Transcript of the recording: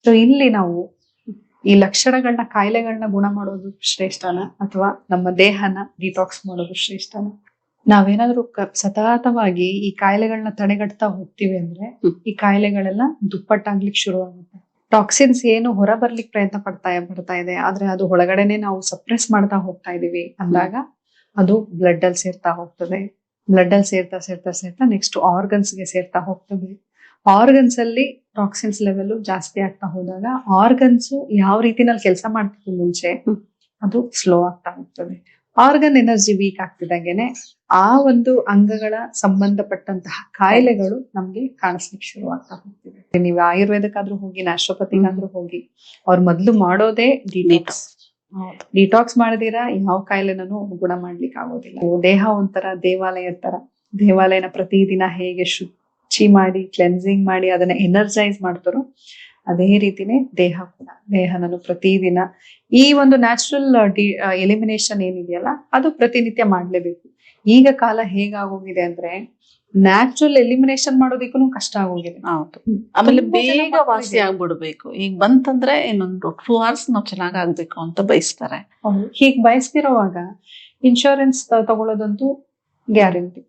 So ಇಲ್ಲಿ ನಾವು ಈ ಲಕ್ಷಣಗಳನ್ನ ಕಾಯಿಲೆಗಳನ್ನ ಗುಣ ಮಾಡೋದು ಶ್ರೇಷ್ಠನ ಅಥವಾ ನಮ್ಮ ದೇಹನ ಡಿಟಾಕ್ಸ್ ಮಾಡೋದು ಶ್ರೇಷ್ಠನ? ನಾವೇನಾದ್ರೂ ಸತತವಾಗಿ ಈ ಕಾಯಿಲೆಗಳನ್ನ ತಡೆಗಟ್ತಾ ಹೋಗ್ತೀವಿ ಅಂದ್ರೆ ಈ ಕಾಯಿಲೆಗಳೆಲ್ಲ ದುಪ್ಪಟ್ಟಾಗ್ಲಿಕ್ಕೆ ಶುರು ಆಗುತ್ತೆ. ಟಾಕ್ಸಿನ್ಸ್ ಏನು ಹೊರ ಬರ್ಲಿಕ್ಕೆ ಪ್ರಯತ್ನ ಬರ್ತಾ ಇದೆ, ಆದ್ರೆ ಅದು ಒಳಗಡೆನೆ ನಾವು ಸಪ್ರೆಸ್ ಮಾಡ್ತಾ ಹೋಗ್ತಾ ಇದೀವಿ ಅಂದಾಗ ಅದು ಬ್ಲಡ್ ಅಲ್ಲಿ ಸೇರ್ತಾ ಹೋಗ್ತದೆ. ಬ್ಲಡ್ ಅಲ್ಲಿ ಸೇರ್ತಾ ನೆಕ್ಸ್ಟ್ ಆರ್ಗನ್ಸ್ ಗೆ ಸೇರ್ತಾ ಹೋಗ್ತದೆ. ಆರ್ಗನ್ಸ್ ಅಲ್ಲಿ ಟಾಕ್ಸಿನ್ಸ್ ಲೆವೆಲ್ ಜಾಸ್ತಿ ಆಗ್ತಾ ಹೋದಾಗ ಆರ್ಗನ್ಸ್ ಯಾವ ರೀತಿನಲ್ಲಿ ಕೆಲಸ ಮಾಡ್ತಿತ್ತು ಮುಂಚೆ ಅದು ಸ್ಲೋ ಆಗ್ತಾ ಹೋಗ್ತದೆ. ಆರ್ಗನ್ ಎನರ್ಜಿ ವೀಕ್ ಆಗ್ತಿದಂಗೆನೆ ಆ ಒಂದು ಅಂಗಗಳ ಸಂಬಂಧಪಟ್ಟಂತಹ ಕಾಯಿಲೆಗಳು ನಮ್ಗೆ ಕಾಣಿಸ್ಲಿಕ್ಕೆ ಶುರು ಆಗ್ತಾ ಹೋಗ್ತಿದೆ. ನೀವು ಆಯುರ್ವೇದಕ್ಕಾದ್ರೂ ಹೋಗಿ, ನ್ಯಾಚುರೋಪತಿಗಾದ್ರೂ ಹೋಗಿ, ಅವ್ರು ಮೊದ್ಲು ಮಾಡೋದೇ ಡಿಟಾಕ್ಸ್ ಮಾಡದಿರಾ ಯಾವ ಕಾಯಿಲೆನೂ ಗುಣ ಮಾಡ್ಲಿಕ್ಕೆ ಆಗೋದಿಲ್ಲ. ದೇಹ ಒಂಥರ ದೇವಾಲಯನ ಪ್ರತಿದಿನ ಹೇಗೆ ಶುಚಿ ಮಾಡಿ ಕ್ಲೆನ್ಸಿಂಗ್ ಮಾಡಿ ಅದನ್ನ ಎನರ್ಜೈಸ್ ಮಾಡ್ತಾರೋ ಅದೇ ರೀತಿನೇ ದೇಹ ಕೂಡ. ದೇಹನನ್ನು ಪ್ರತಿದಿನ ಈ ಒಂದು ನ್ಯಾಚುರಲ್ ಎಲಿಮಿನೇಷನ್ ಏನಿದೆಯಲ್ಲ ಅದು ಪ್ರತಿನಿತ್ಯ ಮಾಡ್ಲೇಬೇಕು. ಈಗ ಕಾಲ ಹೇಗಾಗೋಗಿದೆ ಅಂದ್ರೆ ನ್ಯಾಚುರಲ್ ಎಲಿಮಿನೇಷನ್ ಮಾಡೋದಕ್ಕೂ ಕಷ್ಟ ಆಗೋಗಿದೆ. ಹೌದು, ಆಮೇಲೆ ಬೇಗ ವಾಸಿ ಆಗ್ಬಿಡ್ಬೇಕು. ಈಗ ಬಂತಂದ್ರೆ ಇನ್ನೊಂದು 2 hours ನಾವು ಚೆನ್ನಾಗ್ ಆಗ್ಬೇಕು ಅಂತ ಬಯಸ್ತಾರೆ. ಹೀಗ್ ಬಯಸ್ತಿರೋವಾಗ ಇನ್ಶೂರೆನ್ಸ್ ತಗೊಳ್ಳೋದಂತೂ ಗ್ಯಾರಂಟಿ.